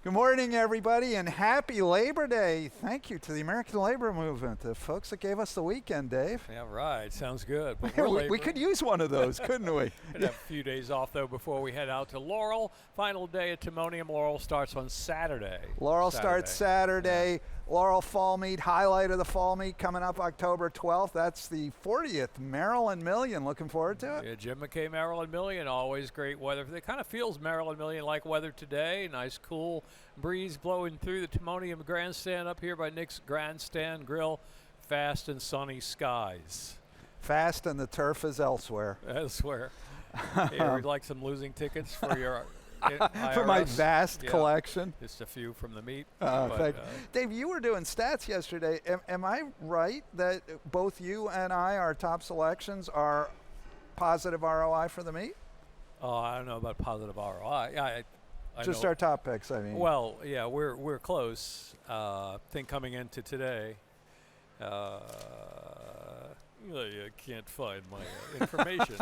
Good morning, everybody, and happy Labor Day. Thank you to the American Labor Movement, the folks that gave us the weekend, Dave. Yeah, right. Sounds good. But we could use one of those, couldn't we? We'd have a few days off, though, before we head out to Laurel. Final day at Timonium. Laurel starts on Saturday. Laurel starts Saturday. Yeah. Laurel Fall Meet, highlight of the Fall Meet coming up October 12th. That's the 40th Maryland Million. Looking forward to it. Yeah, Jim McKay Maryland Million, always great weather. It kind of feels Maryland Million-like weather today. Nice, cool breeze blowing through the Timonium Grandstand up here by Nick's Grandstand Grill. Fast and sunny skies. Fast and the turf is elsewhere. Elsewhere. Yeah, we'd like some losing tickets for your for my vast collection. Just a few from the meet. Dave, you were doing stats yesterday. Am I right that both you and our top selections are positive ROI for the meet? Oh, I don't know about positive ROI. I just know. Our top picks, I mean. Well, yeah, we're close. I think coming into today, I can't find my information.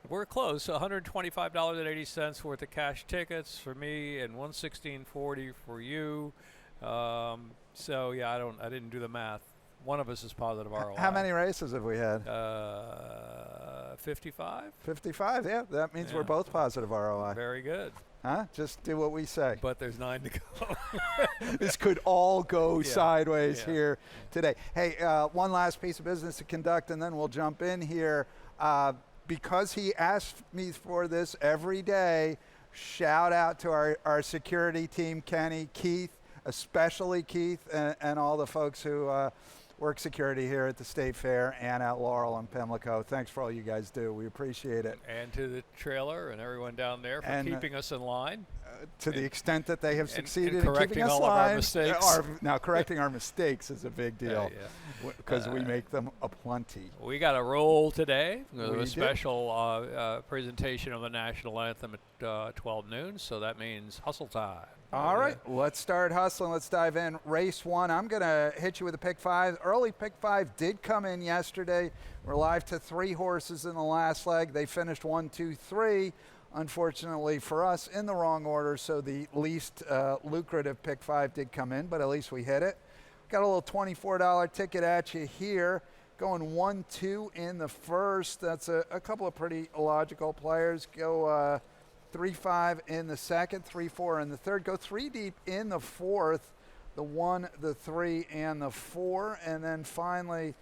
We're close. $125.80 worth of cash tickets for me, and $116.40 for you. So yeah, I didn't do the math. One of us is positive ROI. How many races have we had? 55. 55. Yeah, that means we're both positive ROI. Very good. Huh? Just do what we say. But there's 9 to go. This could all go sideways here today. Hey, one last piece of business to conduct, and then we'll jump in here. Because he asks me for this every day, shout out to our security team, Kenny, Keith, especially Keith, and all the folks who work security here at the State Fair and at Laurel and Pimlico. Thanks for all you guys do. We appreciate it. And to the trailer and everyone down there for keeping us in line. To the extent that they have succeeded in correcting keeping us all line, of our mistakes. Now, correcting our mistakes is a big deal because we make them aplenty. We got a roll today. A special presentation of the national anthem at 12 noon, so that means hustle time. All right, let's start hustling. Let's dive in. Race 1, I'm going to hit you with a pick 5. Early pick 5 did come in yesterday. We're live to 3 horses in the last leg. They finished 1, 2, 3. Unfortunately for us, in the wrong order, so the least lucrative pick 5 did come in, but at least we hit it. Got a little $24 ticket at you here. Going 1, 2 in the first. That's a couple of pretty logical players. Go 3, 5 in the second, 3, 4 in the third. Go 3 deep in the fourth, the 1, the 3, and the 4. And then finally,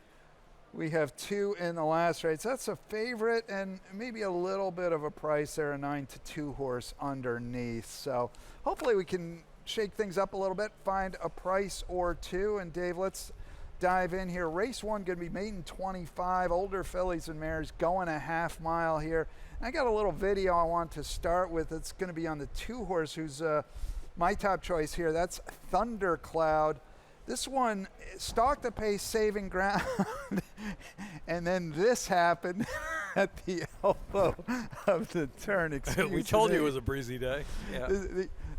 we have 2 in the last race. That's a favorite and maybe a little bit of a price there, a 9 to 2 horse underneath. So hopefully we can shake things up a little bit, find a price or two. And Dave, let's dive in here. Race 1 going to be maiden 25, older fillies and mares going a half mile here. And I got a little video I want to start with. It's going to be on the 2 horse who's my top choice here. That's Thundercloud. This one stalked the pace, saving ground, and then this happened at the elbow of the turn. We told you it was a breezy day. Yeah.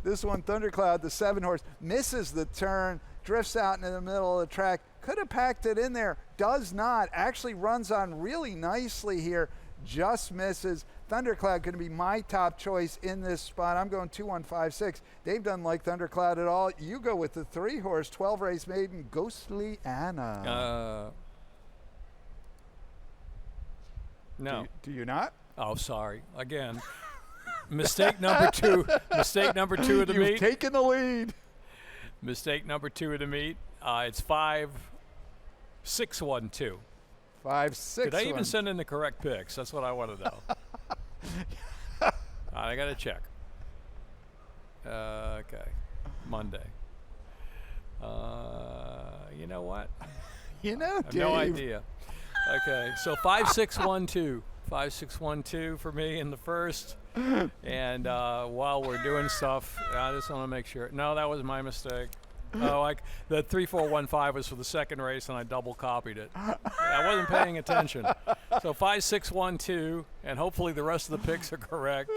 This one, Thundercloud, the 7 horse, misses the turn, drifts out into the middle of the track. Could have packed it in there, does not. Actually runs on really nicely here, just misses. Thundercloud going to be my top choice in this spot. I'm going 2, 1, 5, 6. Dave doesn't like Thundercloud at all. You go with the 3 horse, 12 race maiden, Ghostly Anna. No. Do you not? Oh, sorry. Again, mistake number 2. Mistake number 2 of the meet. You've taken the lead. Mistake number 2 of the meet. It's 5, 6, 1, 2. 5, 6. Did I even send in the correct picks? That's what I want to know. I got to check. Okay. Monday. You know what? You know, Dave. No idea. Okay, so 5, 6, 1, 2. 5, 6, 1, 2 for me in the first. And while we're doing stuff, I just want to make sure. No, that was my mistake. Oh, the 3, 4, 1, 5 was for the second race, and I double copied it. I wasn't paying attention. So 5, 6, 1, 2, and hopefully the rest of the picks are correct.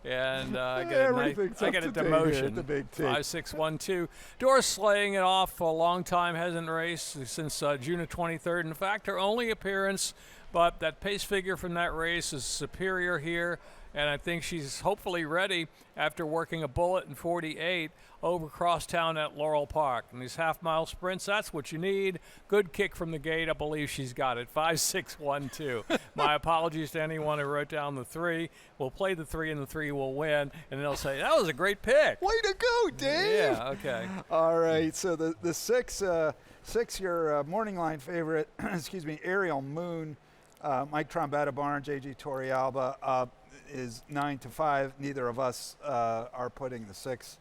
And I get a demotion. The big 5, 6, 1, 2. Doris slaying it off for a long time, hasn't raced since June of 23rd. In fact, her only appearance, but that pace figure from that race is superior here. and I think she's hopefully ready after working a bullet in 48 over crosstown at Laurel Park. And these half-mile sprints, that's what you need. Good kick from the gate. I believe she's got it. 5.612. My apologies to anyone who wrote down the 3. We'll play the 3, and the 3 will win. And they'll say, that was a great pick. Way to go, Dave. Yeah, okay. All right, so the 6, your morning line favorite, excuse me, Ariel Moon, Mike Trombetta Barnes, A.G. Torrealba is 9-5. Neither of us are putting the 6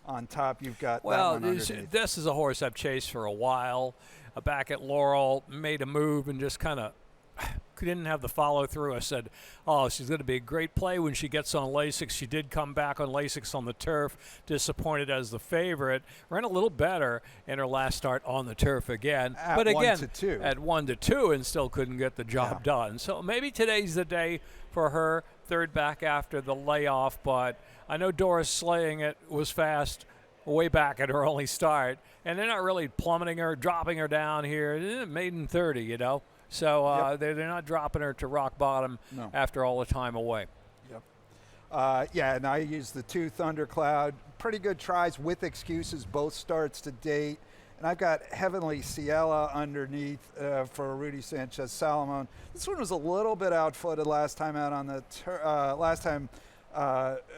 on top. You've got well, that one underneath. This is a horse I've chased for a while. Back at Laurel, made a move and just kind of didn't have the follow through. I said, oh, she's going to be a great play when she gets on Lasix. She did come back on Lasix on the turf, disappointed as the favorite. Ran a little better in her last start on the turf again. At 1-2. At 1-2 and still couldn't get the job done. So maybe today's the day for her, third back after the layoff. But I know Doris Slaying It was fast way back at her only start. And they're not really plummeting her, dropping her down here. Maiden 30, you know. So they're not dropping her to rock bottom after all the time away. Yep. Yeah, and I used the 2 Thundercloud. Pretty good tries with excuses, both starts to date. And I've got Heavenly Ciela underneath for Rudy Sanchez Salomon. This one was a little bit outfooted last time out on the last time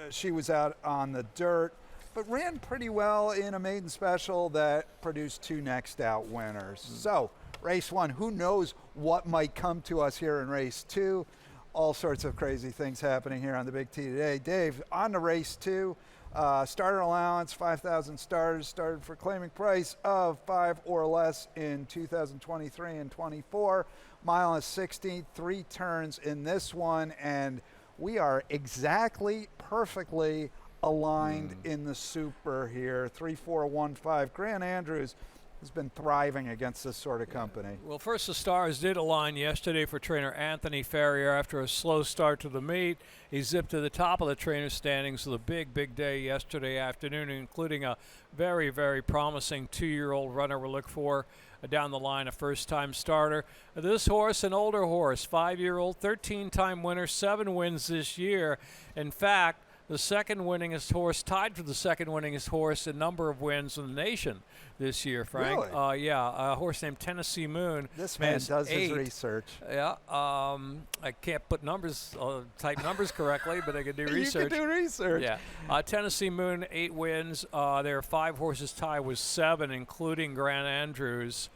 she was out on the dirt, but ran pretty well in a maiden special that produced 2 next out winners. So race 1, who knows what might come to us here in race 2. All sorts of crazy things happening here on the Big T today. Dave, on to race 2. Starter allowance, 5,000 starters, started for claiming price of 5 or less in 2023 and 24. Mile and 16, 3 turns in this one, and we are exactly perfectly aligned in the super here. 3-4-1-5. Grant Andrews has been thriving against this sort of company. Well, first the stars did align yesterday for trainer Anthony Ferrier after a slow start to the meet. He zipped to the top of the trainer standings with a big day yesterday afternoon, including a very, very promising 2-year-old runner we'll look for down the line, a first-time starter. This horse, an older horse, 5-year-old, 13-time winner, 7 wins this year. In fact, the second winningest horse, tied for the second winningest horse in number of wins in the nation this year, Frank. Really? Yeah, a horse named Tennessee Moon. This man does 8. his research. Yeah, I can't put numbers, type numbers correctly, but I can do research. You can do research. Yeah, Tennessee Moon, 8 wins. There are 5 horses tied with 7, including Grant Andrews.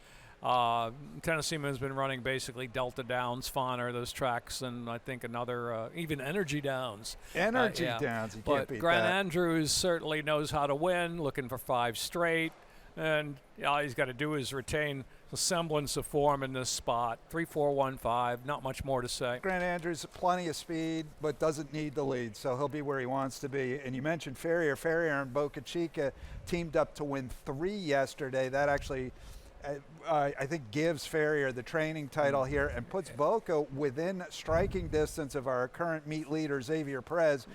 Tennessee Moon's been running basically Delta Downs, Fawner, those tracks, and I think another, even Energy Downs. Energy Downs, you can't beat Grant that. Andrews certainly knows how to win, looking for 5 straight, and all he's got to do is retain the semblance of form in this spot. 3-4-1-5, not much more to say. Grant Andrews, plenty of speed, but doesn't need the lead, so he'll be where he wants to be. And you mentioned Ferrier. Ferrier and Boca Chica teamed up to win 3 yesterday. That actually, I think, gives Ferrier the training title here and puts Boca within striking distance of our current meet leader, Xavier Perez.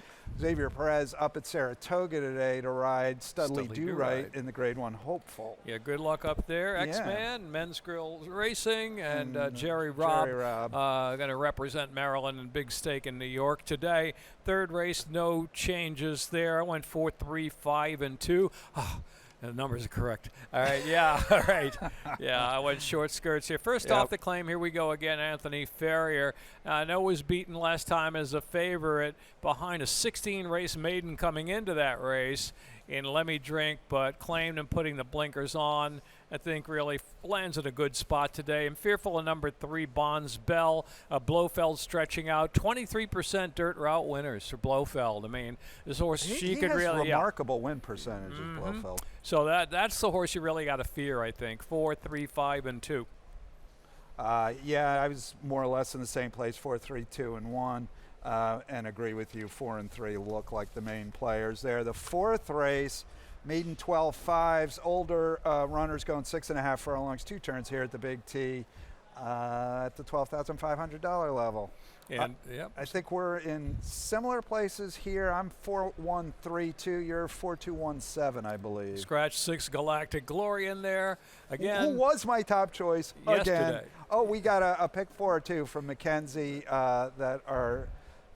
Xavier Perez up at Saratoga today to ride Studley Do Right in the Grade 1 Hopeful. Yeah, good luck up there. X-Man, Men's Grill Racing, and Jerry Robb. Going to represent Maryland in Big Stake in New York today. Third race, no changes there. I went 4, 3, 5, and 2. The numbers are correct. All right, yeah, all right. Yeah, I went short skirts here. First off the claim, here we go again, Anthony Ferrier. I know was beaten last time as a favorite behind a 16-race maiden coming into that race in Let Me Drink, but claimed and putting the blinkers on. I think really lands at a good spot today. I'm fearful of number 3, Bonds Bell. Blofeld stretching out. 23% dirt route winners for Blofeld. I mean, this horse, she could really... He has remarkable win percentage of Blofeld. So that's the horse you really got to fear, I think. 4, 3, 5, and 2. Yeah, I was more or less in the same place, 4, 3, 2, and 1. And agree with you, 4 and 3 look like the main players there. The 4th race, maiden 12.5s, older runners going 6.5 furlongs, 2 turns here at the Big T at the $12,500 level. And I think we're in similar places here. I'm 4-1-3-2. You're 4-2-1-7, I believe. Scratch 6 Galactic Glory in there again. Who was my top choice yesterday? Again. Oh, we got a pick 4 too from Mackenzie that are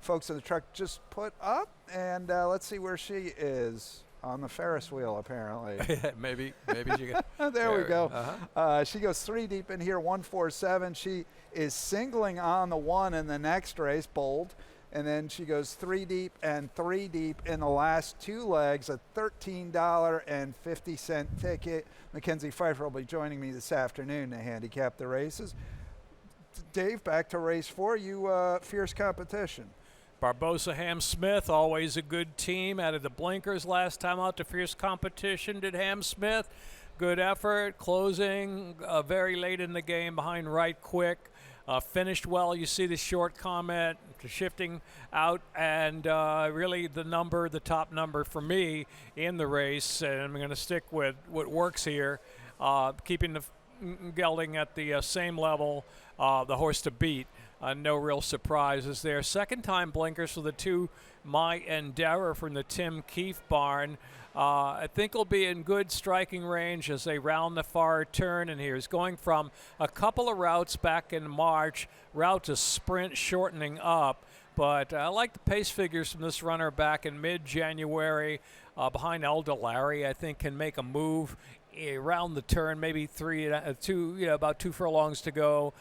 folks in the truck just put up, and let's see where she is on the Ferris wheel, apparently. maybe she can. There we go. Uh-huh. She goes 3 deep in here, 147. She is singling on the 1 in the next race, bold. And then she goes 3 deep and 3 deep in the last 2 legs, a $13.50 ticket. Mackenzie Pfeiffer will be joining me this afternoon to handicap the races. Dave, back to race 4. You fierce competition. Barbosa Ham Smith, always a good team. Added the blinkers last time out to fierce competition. Did Ham Smith. Good effort, closing very late in the game behind Right Quick. Finished well. You see the short comment shifting out, and really the top number for me in the race, and I'm going to stick with what works here, keeping the gelding at the same level, the horse to beat. No real surprises there. Second time blinkers for the 2 My Endeavor from the Tim Keefe barn. I think will be in good striking range as they round the far turn, and here's going from a couple of routes back in March, route to sprint shortening up. But I like the pace figures from this runner back in mid-January behind Eldolari. I think can make a move around the turn, maybe about 2 furlongs to go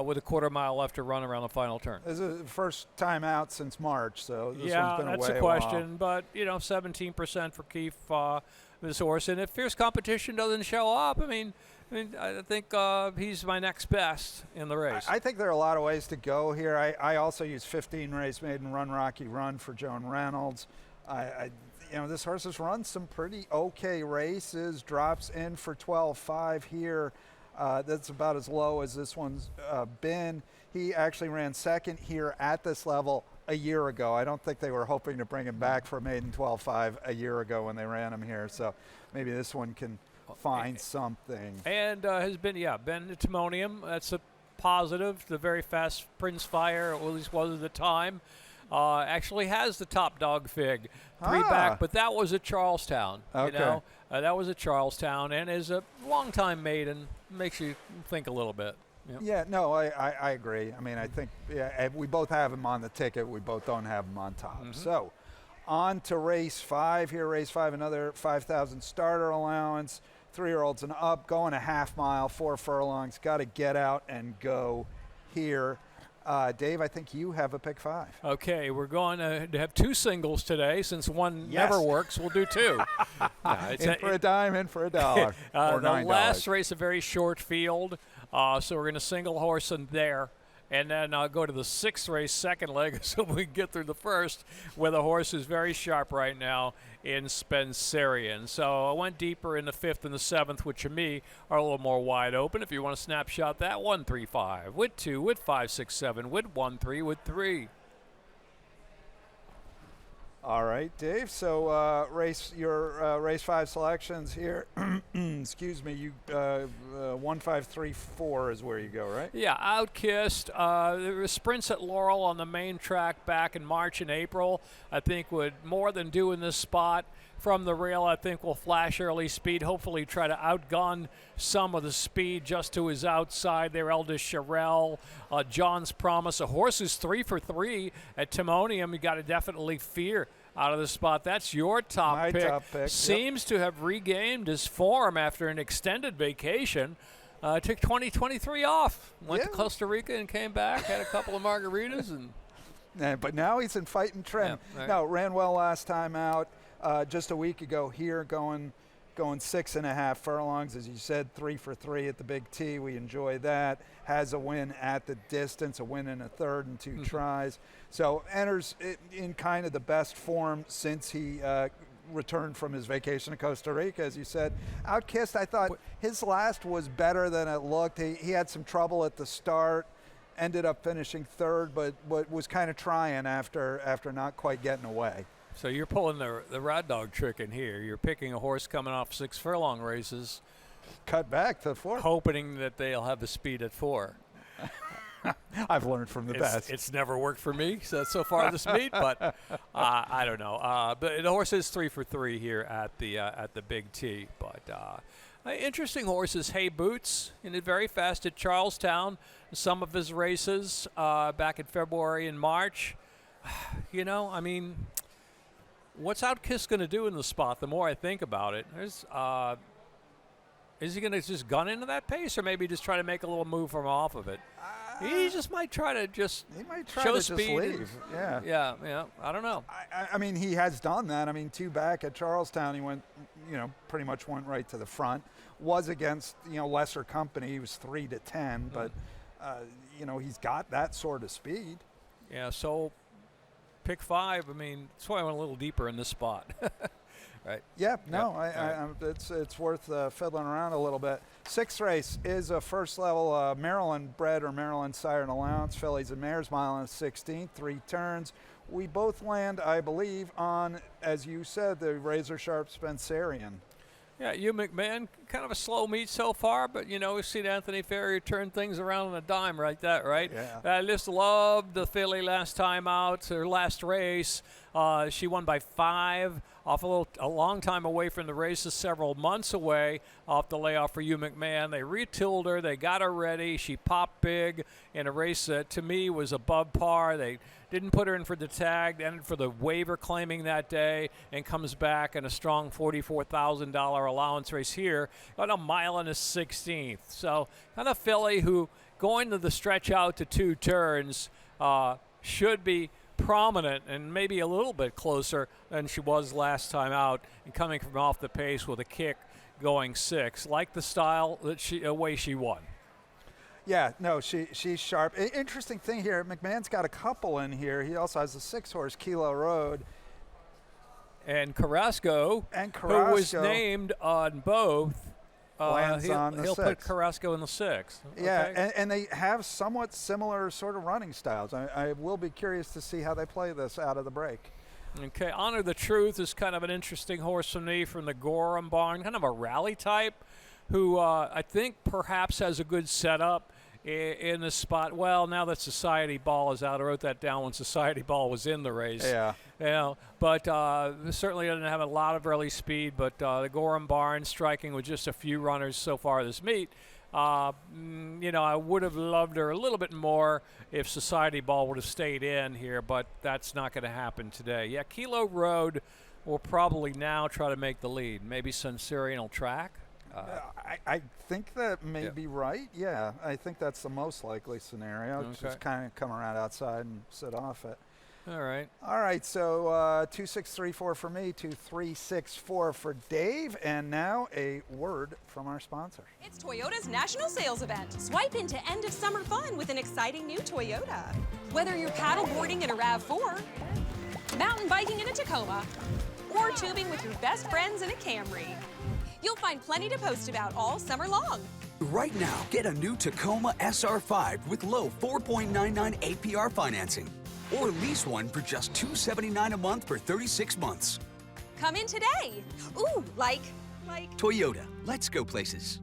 with a quarter mile left to run around the final turn. This is the first time out since March, so this yeah, one's been that's away a question. But 17% for Keefe, this horse, and if fierce competition doesn't show up, I think he's my next best in the race. I think there are a lot of ways to go here. I also use 15 race maiden Run Rocky Run for Joan Reynolds. This horse has run some pretty okay races, drops in for 12.5 here. That's about as low as this one's been. He actually ran second here at this level a year ago. I don't think they were hoping to bring him back for maiden 12.5 a year ago when they ran him here. So maybe this one can find something. And has been to Timonium. That's a positive. The very fast Prince Fire, or at least was at the time. Actually has the top dog fig 3 back, but that was at Charlestown. Okay. That was at Charlestown, and is a long-time maiden. Makes you think a little bit. Yep. Yeah, no, I agree. I think we both have him on the ticket. We both don't have him on top. Mm-hmm. So on to race 5 here. Race 5, another 5,000 starter allowance. 3-year-olds and up, going a half mile, 4 furlongs. Got to get out and go here. Dave, I think you have a pick 5. Okay, we're going to have 2 singles today. Since one never works, we'll do 2. In for a dime, in for a dollar. Or the $9. last race, a very short field, so we're going to single horse in there. And then I'll go to the 6th race, second leg, so we can get through the first, where the horse is very sharp right now in Spencerian. So I went deeper in the 5th and the 7th, which to me are a little more wide open. If you want to snapshot that, 1, 3, 5, with 2, with 5, 6, 7, with 1, 3, with 3. All right, Dave. So race 5 selections here. Excuse me. You 1, 5, 3, 4 is where you go, right? Yeah, Outkissed. There were sprints at Laurel on the main track back in March and April. I think would more than do in this spot. From the rail, I think will flash early speed, hopefully try to outgun some of the speed just to his outside there. Eldest Sherelle, John's Promise. A horse is 3 for 3 at Timonium. You got to definitely fear out of the spot. That's your top pick. Top pick. Seems to have regained his form after an extended vacation. Took 2023 off. Went to Costa Rica and came back. Had a couple of margaritas. But now he's in fighting trim. Yeah, right. No, ran well last time out. Just a week ago here, going 6.5 furlongs, as you said, 3 for 3 at the Big T. We enjoy that. Has a win at the distance, a win in a third and 2 tries. So enters in kind of the best form since he returned from his vacation to Costa Rica, as you said. Outkissed, I thought his last was better than it looked. He had some trouble at the start. Ended up finishing 3rd, but was kind of trying after not quite getting away. So you're pulling the Rod Dog trick in here. You're picking a horse coming off 6 furlong races. Cut back to 4. Hoping that they'll have the speed at 4. I've learned from the best. It's never worked for me so far this meet, but I don't know. But the horse is 3 for 3 here at the Big T. But interesting horses. Hey Boots, he did very fast at Charlestown. Some of his races back in February and March. You know, I mean, what's Outkiss going to do in the spot? The more I think about it, is he going to just gun into that pace, or maybe just try to make a little move from off of it? He just might try to just He might try show to speed. just leave. Yeah. Yeah. I don't know. I mean, he has done that. I mean, 2 back at Charlestown, he went, pretty much went right to the front. Was against, lesser company. He was 3 to 10, but, he's got that sort of speed. Yeah, so pick 5. I mean, that's why I went a little deeper in this spot. Right. Yeah, no, Yep. it's worth fiddling around a little bit. 6th race is a first level Maryland bred or Maryland siren allowance. Fillies and mares, mile and 16th, 3 turns. We both land, I believe, on, as you said, the razor sharp Spencerian. Yeah, Hugh McMahon, kind of a slow meet so far, but, we've seen Anthony Ferrier turn things around on a dime right? Yeah. I just loved the filly last time out, her last race. She won by 5 off a long time away from the races, several months away off the layoff for Hugh McMahon. They retooled her. They got her ready. She popped big in a race that, to me, was above par. They didn't put her in for the tag, ended for the waiver claiming that day, and comes back in a strong $44,000 allowance race here on a mile and a 16th. So kind of filly who, going to the stretch out to 2 turns, should be prominent and maybe a little bit closer than she was last time out, and coming from off the pace with a kick going 6. Like the style that way she won. Yeah, no, she's sharp. Interesting thing here, McMahon's got a couple in here. He also has a 6-horse Kilo Road. And Carrasco, who was named on both, lands on the he'll 6. put Carrasco in the 6. Yeah, Okay. and they have somewhat similar sort of running styles. I will be curious to see how they play this out of the break. Okay, Honor the Truth is kind of an interesting horse for me from the Gorham barn, kind of a rally type, who I think perhaps has a good setup in this spot. Well, now that Society Ball is out, I wrote that down when Society Ball was in the race. Yeah. But certainly doesn't have a lot of early speed, but the Gorham barn striking with just a few runners so far this meet. I would have loved her a little bit more if Society Ball would have stayed in here, but that's not going to happen today. Yeah, Kilo Road will probably now try to make the lead. Maybe Spencerian will track. I think that may be right. Yeah, I think that's the most likely scenario. Okay. Just kind of come around outside and sit off it. All right. So 2634 for me, 2364 for Dave, and now a word from our sponsor. It's Toyota's national sales event. Swipe into end of summer fun with an exciting new Toyota. Whether you're paddleboarding in a RAV4, mountain biking in a Tacoma, or tubing with your best friends in a Camry, you'll find plenty to post about all summer long. Right now, get a new Tacoma SR5 with low 4.99 APR financing. Or lease one for just $279 a month for 36 months. Come in today. Ooh, like. Toyota, let's go places.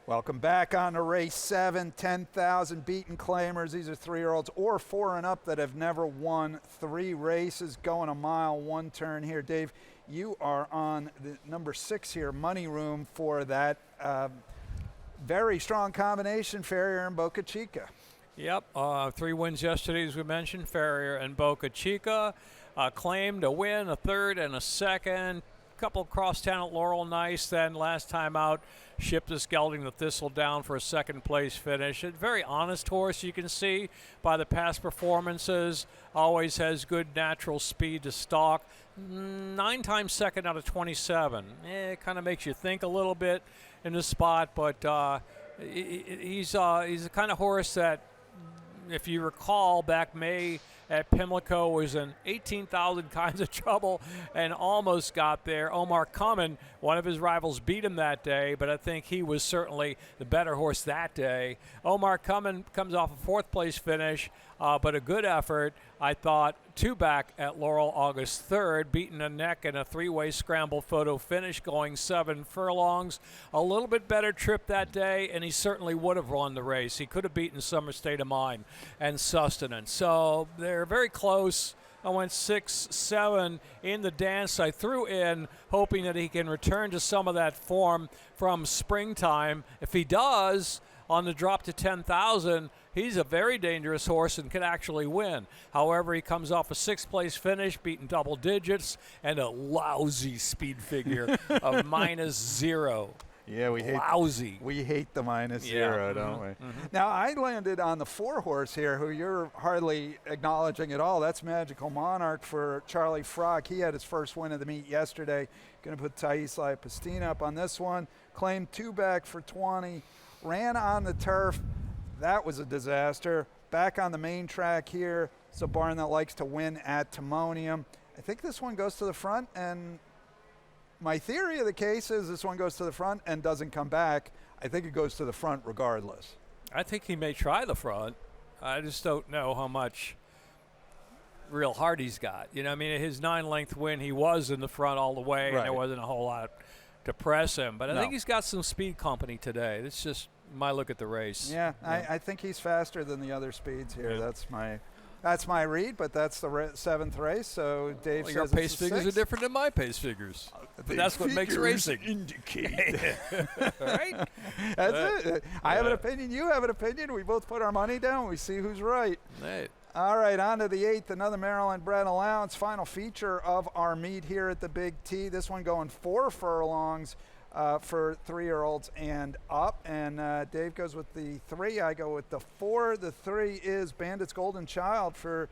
Welcome back on to race 7, 10,000 beaten claimers. These are 3-year-olds or 4 and up that have never won 3 races, going a mile, 1 turn here. Dave, you are on the number 6 here, Money Room, for that very strong combination, Ferrier and Boca Chica. Yep, 3 wins yesterday, as we mentioned. Ferrier and Boca Chica claimed a win, a third and a second. Couple crosstown at Laurel Nice. Then last time out, shipped this gelding the Thistle down for a second place finish. A very honest horse, you can see by the past performances. Always has good natural speed to stalk. 9 times second out of 27. It kind of makes you think a little bit in this spot, but he's the kind of horse that, if you recall, back May at Pimlico was in 18,000 kinds of trouble and almost got there. Omar Cummin, one of his rivals, beat him that day, but I think he was certainly the better horse that day. Omar Cummin comes off a 4th place finish, but a good effort. I thought 2 back at Laurel August 3rd, beating a neck in a 3-way scramble photo finish, going 7 furlongs. A little bit better trip that day, and he certainly would have won the race. He could have beaten Summer State of Mind and Sustenance. So they're very close. I went 6-7 in the dance. I threw in, hoping that he can return to some of that form from springtime. If he does, on the drop to 10,000, he's a very dangerous horse and could actually win. However, he comes off a 6th-place finish, beating double digits, and a lousy speed figure of -0. Yeah, we lousy. We hate the -0, don't we? Now, I landed on the 4-horse here, who you're hardly acknowledging at all. That's Magical Monarch for Charlie Frock. He had his first win of the meet yesterday. Going to put Thais Pastina up on this one. Claimed 2 back for 20. Ran on the turf. That was a disaster. Back on the main track here. It's a barn that likes to win at Timonium. I think this one goes to the front, and my theory of the case is this one goes to the front and doesn't come back. I think it goes to the front regardless. I think he may try the front. I just don't know how much real heart he's got. You know, I mean, his 9-length win, he was in the front all the way, and there wasn't a whole lot to press him. But I think he's got some speed company today. It's just my look at the race. Yeah, I think he's faster than the other speeds here. Yeah. That's my read, but that's the 7th race. So Dave says your pace figures are different than my pace figures. But that's what makes racing. Indicate. Right? That's it. I have an opinion. You have an opinion. We both put our money down. We see who's right. Right. All right, on to the 8th, another Maryland bred allowance. Final feature of our meet here at the Big T. This one going 4 furlongs for 3-year-olds and up. And Dave goes with the 3. I go with the 4. The 3 is Bandit's Golden Child for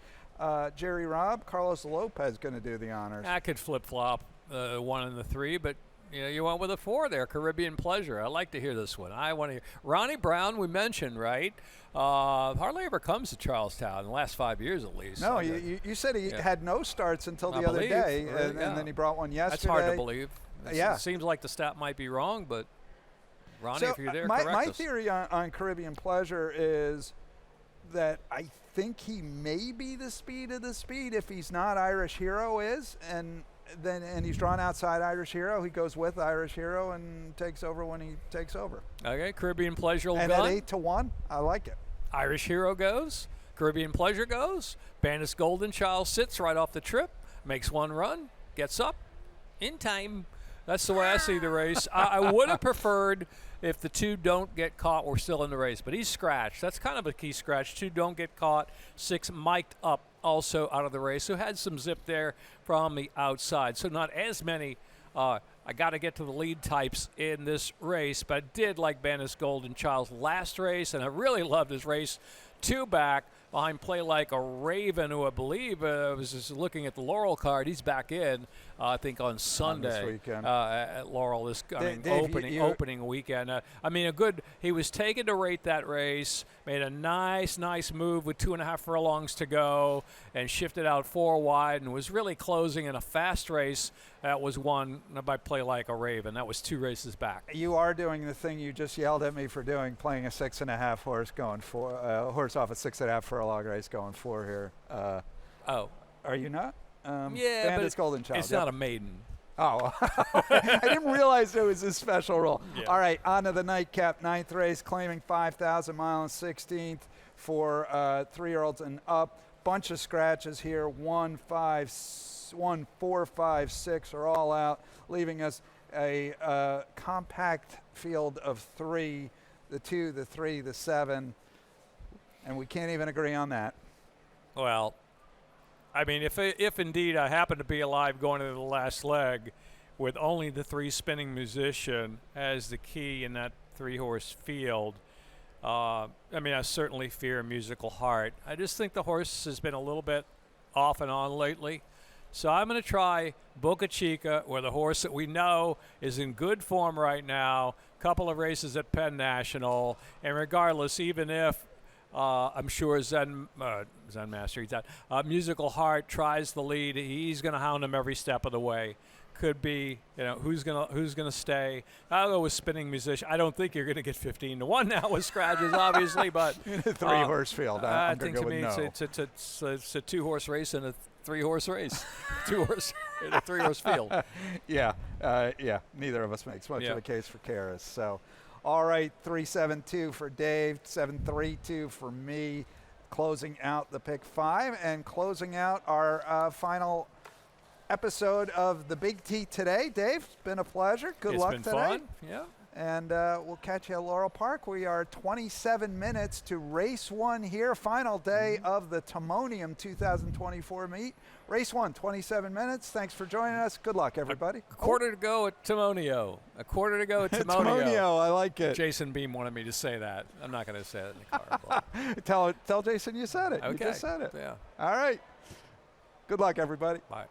Jerry Robb. Carlos Lopez going to do the honors. I could flip-flop 1 and the 3, but you went with a 4 there, Caribbean Pleasure. I like to hear this one. I want to hear. Ronnie Brown, we mentioned, right? Hardly ever comes to Charlestown in the last 5 years at least. No, you said he had no starts until the other day, and then he brought one yesterday. That's hard to believe. It seems like the stat might be wrong, but Ronnie, if you're there, correct us. My theory on Caribbean Pleasure is that I think he may be the speed of the speed. If he's not, Irish Hero is, and he's drawn outside Irish Hero. He goes with Irish Hero and takes over when he takes over. Okay, Caribbean Pleasure will and go. At 8-1, I like it. Irish Hero goes. Caribbean Pleasure goes. Bandit's Golden Child sits right off the trip, makes one run, gets up in time. That's the way I see the race. I would have preferred if the 2 don't get caught, we're still in the race. But he's scratched. That's kind of a key scratch. 2 don't get caught. 6 mic'd up also out of the race. So had some zip there from the outside. So not as many. I got to get to the lead types in this race. But I did like Bandit's Golden Child's last race. And I really loved his race 2 back behind Play Like a Raven, who I believe was just looking at the Laurel card. He's back in, I think, on Sunday this weekend. at Laurel. Opening weekend. He was taken to rate that race, made a nice move with 2.5 furlongs to go, and shifted out 4 wide, and was really closing in a fast race that was won by Play Like a Raven. That was 2 races back. You are doing the thing you just yelled at me for doing, playing a 6.5 horse going 4, horse off a 6.5 furlong race going 4 here. Are you not? Yeah, Bandit's Golden Child. It's not a maiden. Oh, I didn't realize there was a special rule. Yeah. All right, on to the nightcap, 9th race, claiming 5,000 miles, 16th for 3-year-olds and up. Bunch of scratches here, 1, 4, 5, 6 are all out, leaving us a compact field of 3, the 2, the 3, the 7, and we can't even agree on that. Well, I mean, if indeed I happen to be alive going into the last leg with only the 3 spinning musician as the key in that 3-horse field, I certainly fear Musical Heart. I just think the horse has been a little bit off and on lately. So I'm going to try Boca Chica, where the horse that we know is in good form right now, couple of races at Penn National, and regardless, even if I'm sure Zen Master, Musical Heart tries the lead, he's going to hound him every step of the way. Could be, who's gonna stay. I'll go with Spinning Musician. I don't think you're going to get 15-1 now with scratches, obviously, but 3-horse field. I think to me it's a 2-horse race and a 3-horse race, 2-horse in a 3-horse field. Yeah. Neither of us makes much of a case for Karis. So, all right, 3-7-2 for Dave, 7-3-2 for me. Closing out the pick 5 and closing out our final episode of the Big T today. Dave, it's been a pleasure. Good luck today. It's been fun. Yeah. And we'll catch you at Laurel Park. We are 27 minutes to race 1 here, final day of the Timonium 2024 meet. Race 1, 27 minutes. Thanks for joining us. Good luck, everybody. A quarter to go at Timonio. A quarter to go at Timonio. Timonio, I like it. Jason Beam wanted me to say that. I'm not going to say it in the car. Tell Jason you said it. Okay. You just said it. Yeah. All right. Good luck, everybody. Bye.